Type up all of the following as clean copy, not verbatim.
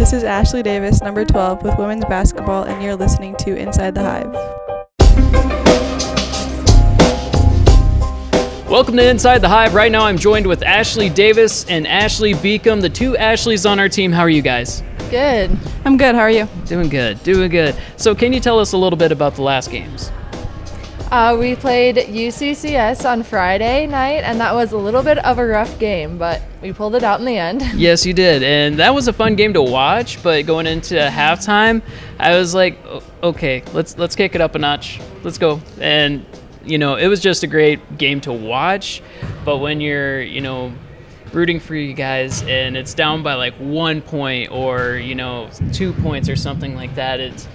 This is Ashlee Davis, number 12, with women's basketball, and you're listening to Inside the Hive. Welcome to Inside the Hive. Right now I'm joined with Ashlee Davis and Ashlee Beacom, the two Ashleys on our team. How are you guys? Good. I'm good. How are you? Doing good. So can you tell us a little bit about the last games? We played UCCS on Friday night, and that was a little bit of a rough game, but we pulled it out in the end. Yes, you did. And that was a fun game to watch, but going into halftime, I was like, okay, let's kick it up a notch. Let's go. And, it was just a great game to watch, but when you're, rooting for you guys and it's down by like 1 point or 2 points or something like that,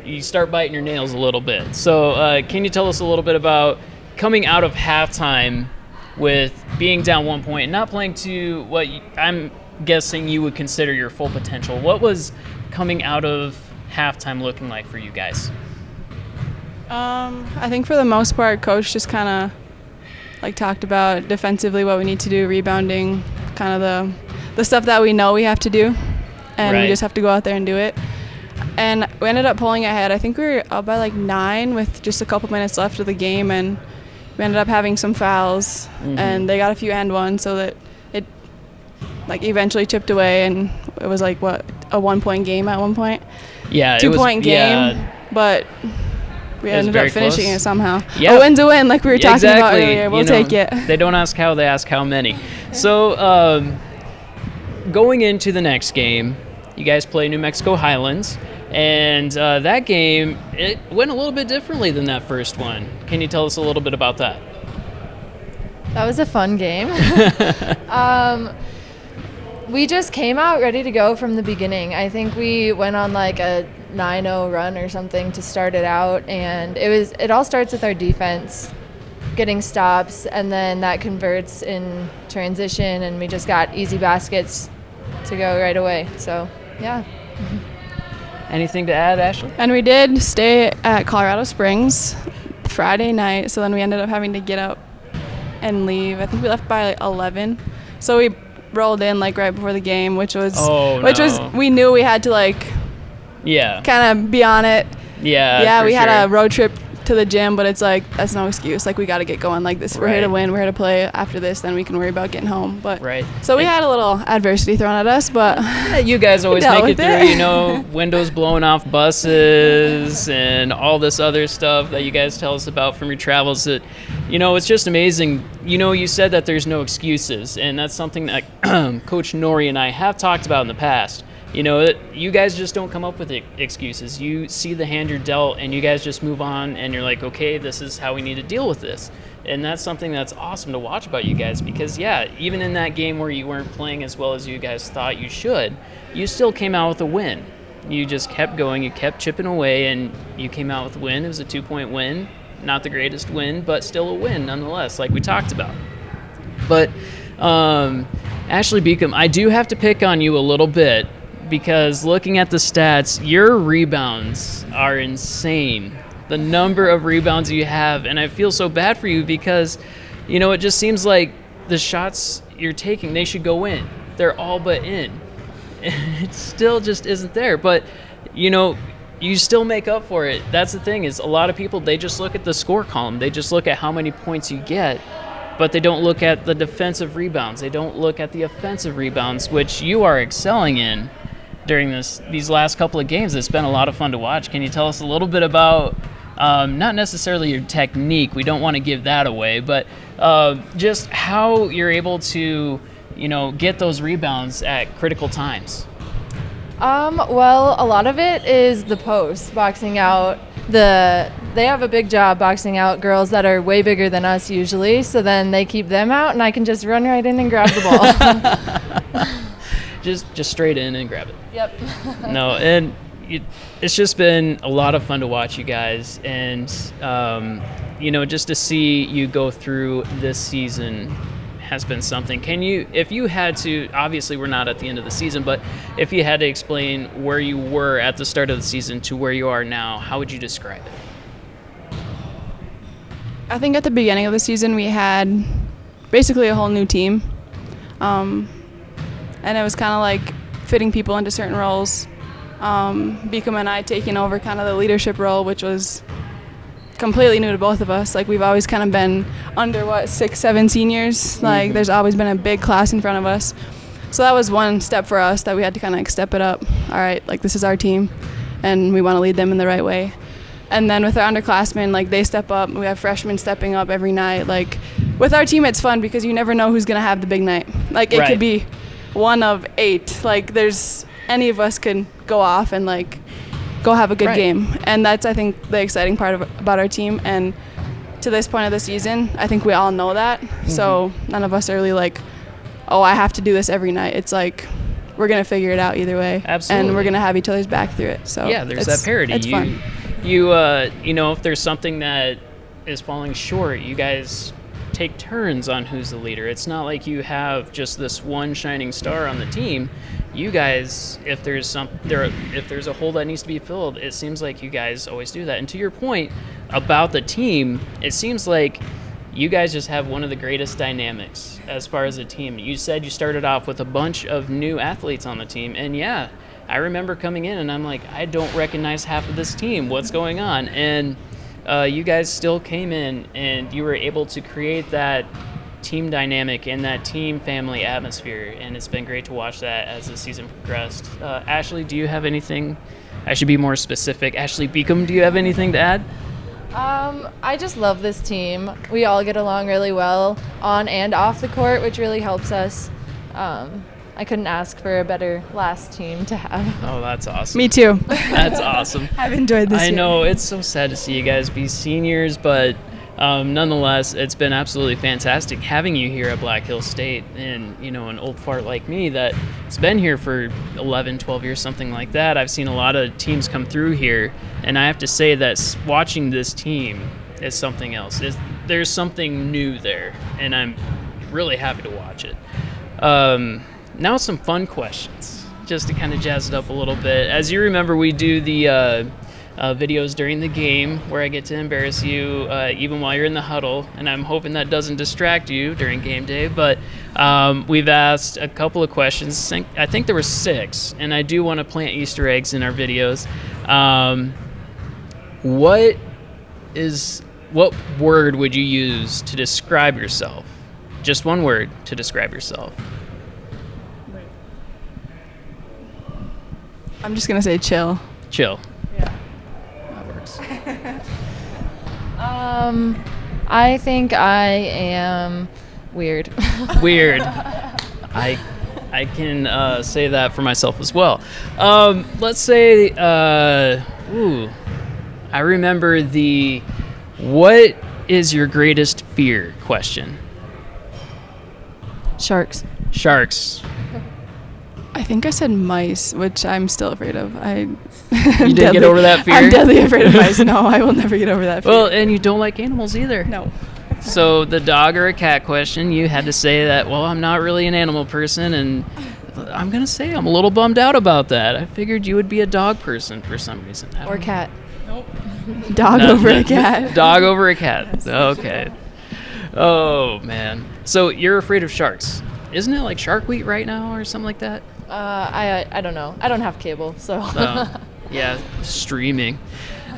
you start biting your nails a little bit. So can you tell us a little bit about coming out of halftime with being down 1 point and not playing to what I'm guessing you would consider your full potential? What was coming out of halftime looking like for you guys? I think for the most part, Coach just kind of talked about defensively what we need to do, rebounding, kind of the stuff that we know we have to do, and we just have to go out there and do it. And we ended up pulling ahead. I think we were up by 9 with just a couple minutes left of the game, and we ended up having some fouls, and they got a few and ones, so that it eventually chipped away, and it was a 1 point game at one point. Yeah, 2 point game, but we ended up finishing it somehow. Yep. A win's a win, like we were talking about earlier. We'll take it. They don't ask how, they ask how many. So going into the next game, you guys play New Mexico Highlands, and that game, it went a little bit differently than that first one. Can you tell us a little bit about that? That was a fun game. We just came out ready to go from the beginning. I think we went on a 9-0 run or something to start it out, and it all starts with our defense getting stops, and then that converts in transition, and we just got easy baskets to go right away. So yeah. Anything to add, Ashlee? And we did stay at Colorado Springs Friday night, so then we ended up having to get up and leave. I think we left by 11, so we rolled in right before the game, which was we knew we had to kind of be on it. Yeah, we had a road trip to the gym, but it's that's no excuse. We got to get going this. We're here to win. We're here to play. After this, then we can worry about getting home. But so we had a little adversity thrown at us, but you guys always make it through. Windows blowing off buses and all this other stuff that you guys tell us about from your travels. That it's just amazing. You said that there's no excuses, and that's something that Coach Nori and I have talked about in the past. You guys just don't come up with excuses. You see the hand you're dealt, and you guys just move on, and you're like, okay, this is how we need to deal with this. And that's something that's awesome to watch about you guys because, even in that game where you weren't playing as well as you guys thought you should, you still came out with a win. You just kept going. You kept chipping away, and you came out with a win. It was a 2-point win. Not the greatest win, but still a win nonetheless, like we talked about. But Ashlee Beacom, I do have to pick on you a little bit, because looking at the stats, your rebounds are insane. The number of rebounds you have, and I feel so bad for you because, it just seems like the shots you're taking, they should go in. They're all but in. It still just isn't there, but, you still make up for it. That's the thing is a lot of people, they just look at the score column. They just look at how many points you get, but they don't look at the defensive rebounds. They don't look at the offensive rebounds, which you are excelling in. During these last couple of games, it's been a lot of fun to watch. Can you tell us a little bit about, not necessarily your technique, we don't want to give that away, but just how you're able to, get those rebounds at critical times? Well, a lot of it is the post, boxing out. They have a big job boxing out girls that are way bigger than us usually, so then they keep them out, and I can just run right in and grab the ball. Just straight in and grab it. Yep. No, and it's just been a lot of fun to watch you guys, and just to see you go through this season has been something. Can you, if you had to, obviously we're not at the end of the season, but if you had to explain where you were at the start of the season to where you are now, how would you describe it? I think at the beginning of the season we had basically a whole new team. And it was kind of fitting people into certain roles. Beacom and I taking over kind of the leadership role, which was completely new to both of us. Like, we've always kind of been under 6, 7 seniors. Like, there's always been a big class in front of us. So that was one step for us that we had to kind of like step it up. All right, like, this is our team, and we want to lead them in the right way. And then with our underclassmen, like, they step up. We have freshmen stepping up every night. Like, with our team, it's fun because you never know who's going to have the big night. Like, it could be one of 8. Like, there's any of us can go off and, like, go have a good game. And that's, I think, the exciting part about our team. And to this point of the season, I think we all know that. So none of us are really like, oh, I have to do this every night. It's like, we're going to figure it out either way. Absolutely. And we're going to have each other's back through it. So yeah, there's that parity. It's fun. You know, if there's something that is falling short, you guys take turns on who's the leader. It's not like you have just this one shining star on the team. You guys, if there's a hole that needs to be filled, it seems like you guys always do that. And to your point about the team, it seems like you guys just have one of the greatest dynamics as far as a team. You said you started off with a bunch of new athletes on the team, and yeah, I remember coming in and I'm like, I don't recognize half of this team. What's going on? And you guys still came in and you were able to create that team dynamic and that team family atmosphere, and it's been great to watch that as the season progressed. Ashlee, do you have anything? I should be more specific. Ashlee Beacom, do you have anything to add? I just love this team. We all get along really well on and off the court, which really helps us. I couldn't ask for a better last team to have. Oh, that's awesome. Me too. That's awesome. I've enjoyed this I year. know, it's so sad to see you guys be seniors, but nonetheless, it's been absolutely fantastic having you here at Black Hills State. And, you know, an old fart like me that's been here for 11, 12 years, something like that. I've seen a lot of teams come through here, and I have to say that watching this team is something else. There's something new there, and I'm really happy to watch it. Now some fun questions, just to kind of jazz it up a little bit. As you remember, we do the videos during the game where I get to embarrass you even while you're in the huddle, and I'm hoping that doesn't distract you during game day. But we've asked a couple of questions. I think there were 6, and I do want to plant Easter eggs in our videos. What word would you use to describe yourself? Just one word to describe yourself. I'm just going to say chill. Chill. Yeah. That works. I think I am weird. Weird. I can say that for myself as well. Let's say, I remember the what is your greatest fear question. Sharks. Sharks. I think I said mice, which I'm still afraid of. You didn't get over that fear? I'm deadly afraid of mice. No, I will never get over that fear. Well, and you don't like animals either. No. So the dog or a cat question, you had to say that, well, I'm not really an animal person, and I'm going to say I'm a little bummed out about that. I figured you would be a dog person for some reason. Or cat. Nope. Dog over a cat. Dog over a cat. Okay. Oh, man. So you're afraid of sharks. Isn't it like Shark Week right now or something like that? I don't know. I don't have cable, so. Yeah, streaming.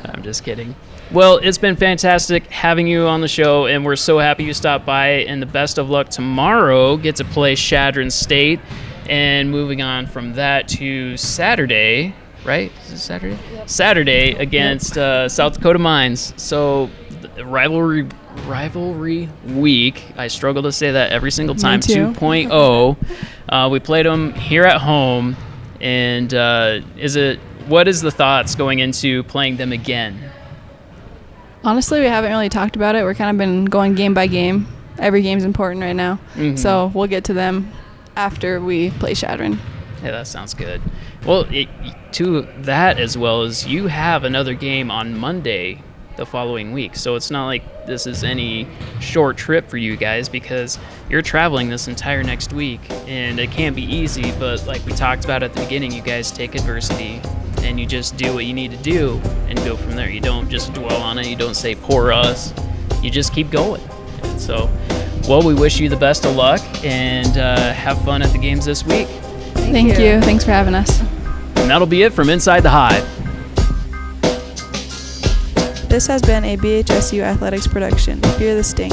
I'm just kidding. Well, it's been fantastic having you on the show, and we're so happy you stopped by, and the best of luck tomorrow. Get to play Chadron State, and moving on from that to Saturday, right? Is it Saturday? Yep. Saturday against South Dakota Mines. So rivalry week. I struggle to say that every single time. 2.0. We played them here at home, and what is the thoughts going into playing them again? Honestly, we haven't really talked about it. We're kind of been going game by game. Every game's important right now. Mm-hmm. So we'll get to them after we play Chadron. Yeah, that sounds good. Well, to that as well as you have another game on Monday the following week. So it's not like this is any short trip for you guys, because you're traveling this entire next week, and it can't be easy, but like we talked about at the beginning, you guys take adversity and you just do what you need to do and go from there. You don't just dwell on it. You don't say poor us. You just keep going. And so, well, we wish you the best of luck, and have fun at the games this week. Thank you. Thanks for having us. And that'll be it from Inside the Hive. This has been a BHSU Athletics production. Fear the Sting.